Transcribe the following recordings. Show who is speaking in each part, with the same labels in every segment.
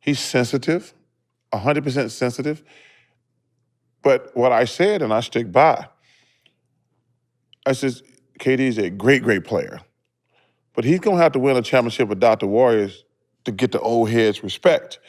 Speaker 1: He's sensitive, 100% sensitive. But what I said, and I stick by, I said, KD is a great, great player. But he's going to have to win a championship without the Warriors to get the old heads' respect.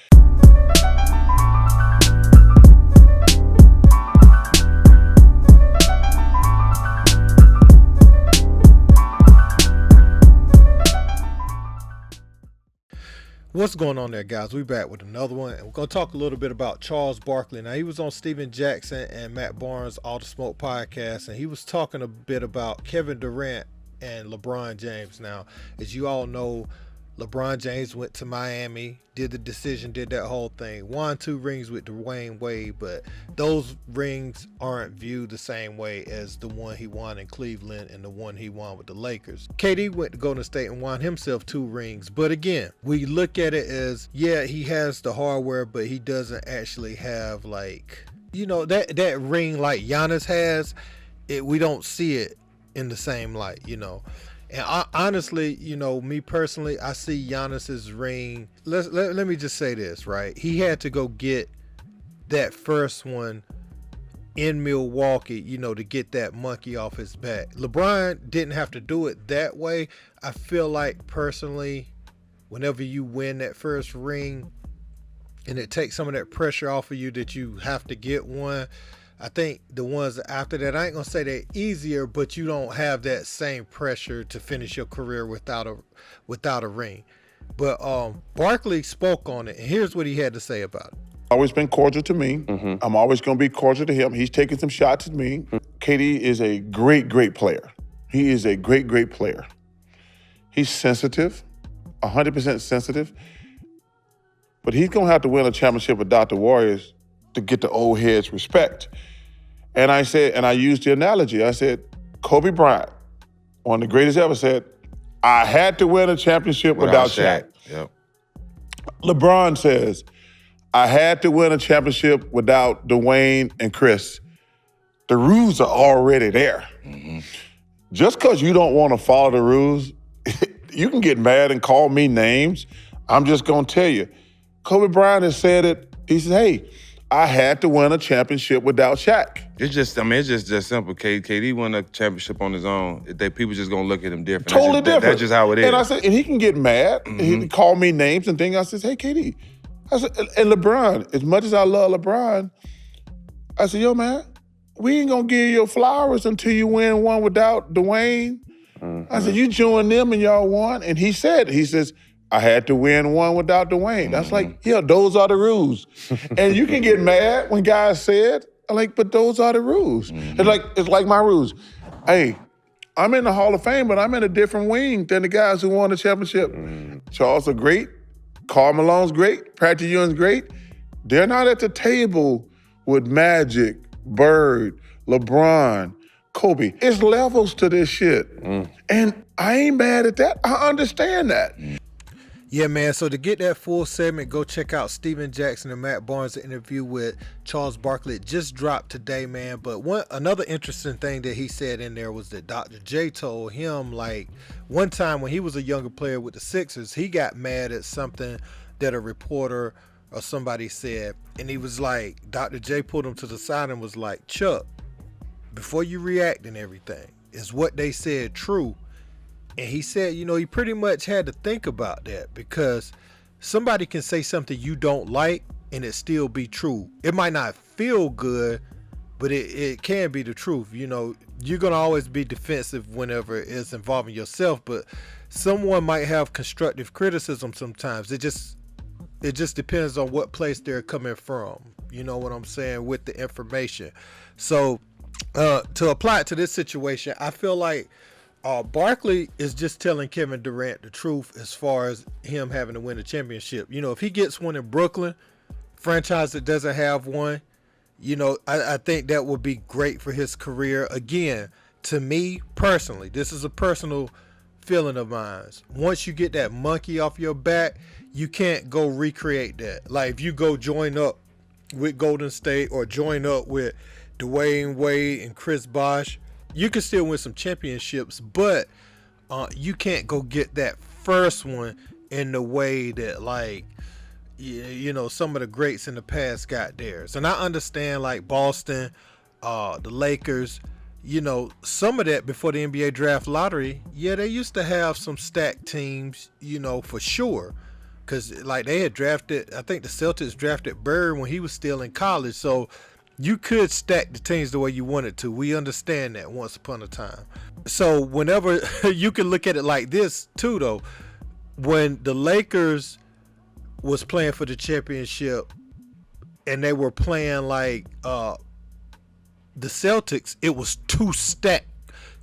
Speaker 2: What's going on there, guys? We back with another one, and we're going to talk a little bit about Charles Barkley. Now, he was on Steven Jackson and Matt Barnes' All the Smoke podcast, and he was talking a bit about Kevin Durant and LeBron James. Now, as you all know, LeBron James went to Miami, did the decision, did that whole thing. Won 2 rings with Dwayne Wade, but those rings aren't viewed the same way as the one he won in Cleveland and the one he won with the Lakers. KD went to Golden State and won himself 2 rings. But again, we look at it as, yeah, he has the hardware, but he doesn't actually have, like, you know, that ring like Giannis has. We don't see it in the same light, you know. And honestly, you know, me personally, I see Giannis's ring. Let me just say this, right? He had to go get that first one in Milwaukee, you know, to get that monkey off his back. LeBron didn't have to do it that way. I feel like personally, whenever you win that first ring and it takes some of that pressure off of you that you have to get one, I think the ones after that, I ain't gonna say they're easier, but you don't have that same pressure to finish your career without a ring. But Barkley spoke on it, and here's what he had to say about it.
Speaker 1: Always been cordial to me. I'm always gonna be cordial to him. He's taking some shots at me. KD is a great, great player. He is a great, great player. He's sensitive, 100% sensitive. But he's gonna have to win a championship without the Warriors to get the old heads' respect. And I said, and I used the analogy, I said, Kobe Bryant, one of the greatest ever, said, I had to win a championship without Shaq.
Speaker 3: Yep.
Speaker 1: LeBron says, I had to win a championship without Dwayne and Chris. The rules are already there. Just because you don't want to follow the rules, you can get mad and call me names. I'm just going to tell you. Kobe Bryant has said it. He said, hey, I had to win a championship without Shaq.
Speaker 3: It's just simple. KD won a championship on his own. People just gonna look at him different.
Speaker 1: Totally different.
Speaker 3: That's just how it is.
Speaker 1: And I said, and he can get mad. And he call me names and things. I said, hey, KD. I said, and LeBron, as much as I love LeBron, I said, yo, man, we ain't gonna give you flowers until you win one without Dwayne. I said, you join them and y'all won. And he says, I had to win one without Dwayne. That's like, yeah, those are the rules. And you can get mad when guys say it, but those are the rules. It's like my rules. Hey, I'm in the Hall of Fame, but I'm in a different wing than the guys who won the championship. Charles are great. Karl Malone's great. Patrick Ewing's great. They're not at the table with Magic, Bird, LeBron, Kobe. It's levels to this shit. And I ain't mad at that. I understand that.
Speaker 2: Yeah, man, so to get that full segment, go check out Steven Jackson and Matt Barnes' interview with Charles Barkley. It just dropped today, man. But another interesting thing that he said in there was that Dr. J told him, like, one time when he was a younger player with the Sixers, he got mad at something that a reporter or somebody said. And he was like, Dr. J pulled him to the side and was like, Chuck, before you react and everything, is what they said true? And he said, you know, he pretty much had to think about that because somebody can say something you don't like and it still be true. It might not feel good, but it can be the truth. You know, you're going to always be defensive whenever it's involving yourself, but someone might have constructive criticism sometimes. It just depends on what place they're coming from. You know what I'm saying? With the information. So to apply it to this situation, I feel like Barkley is just telling Kevin Durant the truth as far as him having to win a championship. You know, if he gets one in Brooklyn, franchise that doesn't have one, you know, I think that would be great for his career. Again, to me personally, this is a personal feeling of mine. Once you get that monkey off your back, you can't go recreate that. Like if you go join up with Golden State or join up with Dwayne Wade and Chris Bosh, you can still win some championships, but you can't go get that first one in the way that, like, some of the greats in the past got theirs. And I understand like Boston, the Lakers, some of that before the NBA draft lottery, they used to have some stacked teams, for sure. Because like they had drafted, I think the Celtics drafted Bird when he was still in college. So you could stack the teams the way you wanted to. We understand that once upon a time. So whenever you can look at it like this too, though, when the Lakers was playing for the championship and they were playing like the Celtics, it was two stacked.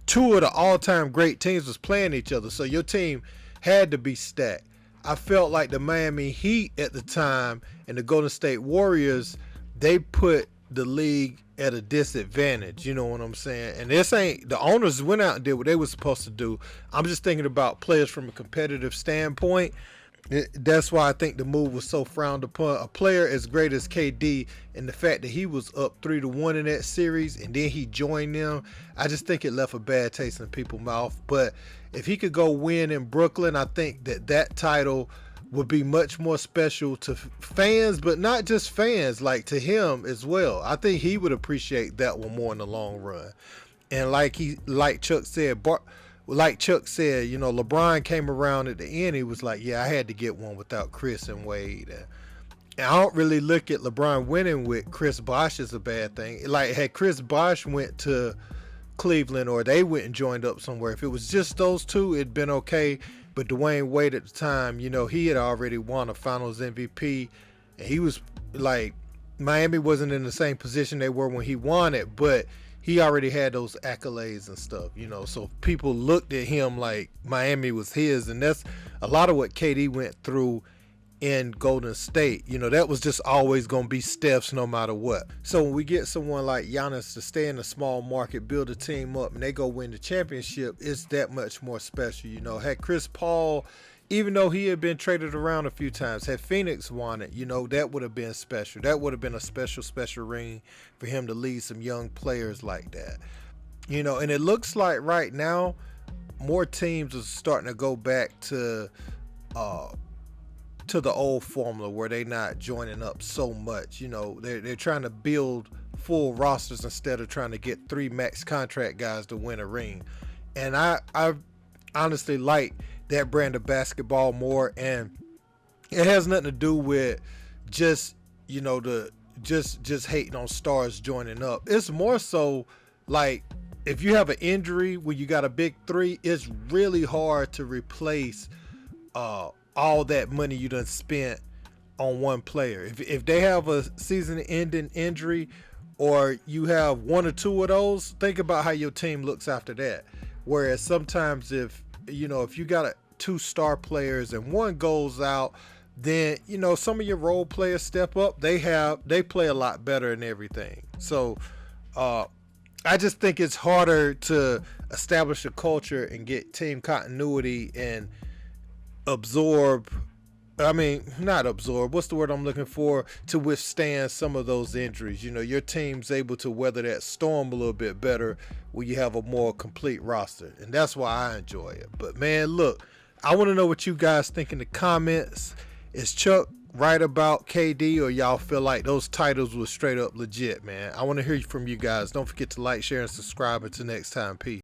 Speaker 2: Two of the all-time great teams was playing each other. So your team had to be stacked. I felt like the Miami Heat at the time and the Golden State Warriors, they put the league at a disadvantage, you know what I'm saying? And the owners went out and did what they were supposed to do. I'm just thinking about players from a competitive standpoint. That's why I think the move was so frowned upon. A player as great as KD and the fact that he was up 3-1 in that series and then he joined them, I just think it left a bad taste in people's mouth. But if he could go win in Brooklyn, I think that title would be much more special to fans, but not just fans, like to him as well. I think he would appreciate that one more in the long run. And like Chuck said, LeBron came around at the end. He was like, I had to get one without Chris and Wade. And I don't really look at LeBron winning with Chris Bosh as a bad thing. Like, had Chris Bosh went to Cleveland or they went and joined up somewhere, if it was just those two, it'd been okay. But Dwayne Wade at the time, he had already won a Finals MVP. And he was like, Miami wasn't in the same position they were when he won it, but he already had those accolades and stuff, so people looked at him like Miami was his. And that's a lot of what KD went through in Golden State. That was just always going to be Steph's no matter what. So when we get someone like Giannis to stay in a small market, build a team up, and they go win the championship, it's that much more special. Had Chris Paul, even though he had been traded around a few times, had Phoenix won it, that would have been special. That would have been a special ring for him to lead some young players like that. And it looks like right now, more teams are starting to go back to the old formula where they're not joining up so much. They're trying to build full rosters instead of trying to get 3 max contract guys to win a ring. And I honestly like that brand of basketball more, and it has nothing to do with just just hating on stars joining up. It's more so like if you have an injury when you got a big 3, it's really hard to replace all that money you done spent on one player. If they have a season-ending injury or you have 1 or 2 of those, think about how your team looks after that. Whereas sometimes if you got 2 star players and one goes out, then some of your role players step up. They play a lot better and everything. So I just think it's harder to establish a culture and get team continuity and not absorb, what's the word I'm looking for, to withstand some of those injuries. Your team's able to weather that storm a little bit better when you have a more complete roster, and that's why I enjoy it. But man, look, I want to know what you guys think in the comments. Is Chuck right about KD, or y'all feel like those titles were straight up legit, man? I want to hear from you guys. Don't forget to like, share, and subscribe. Until next time, peace.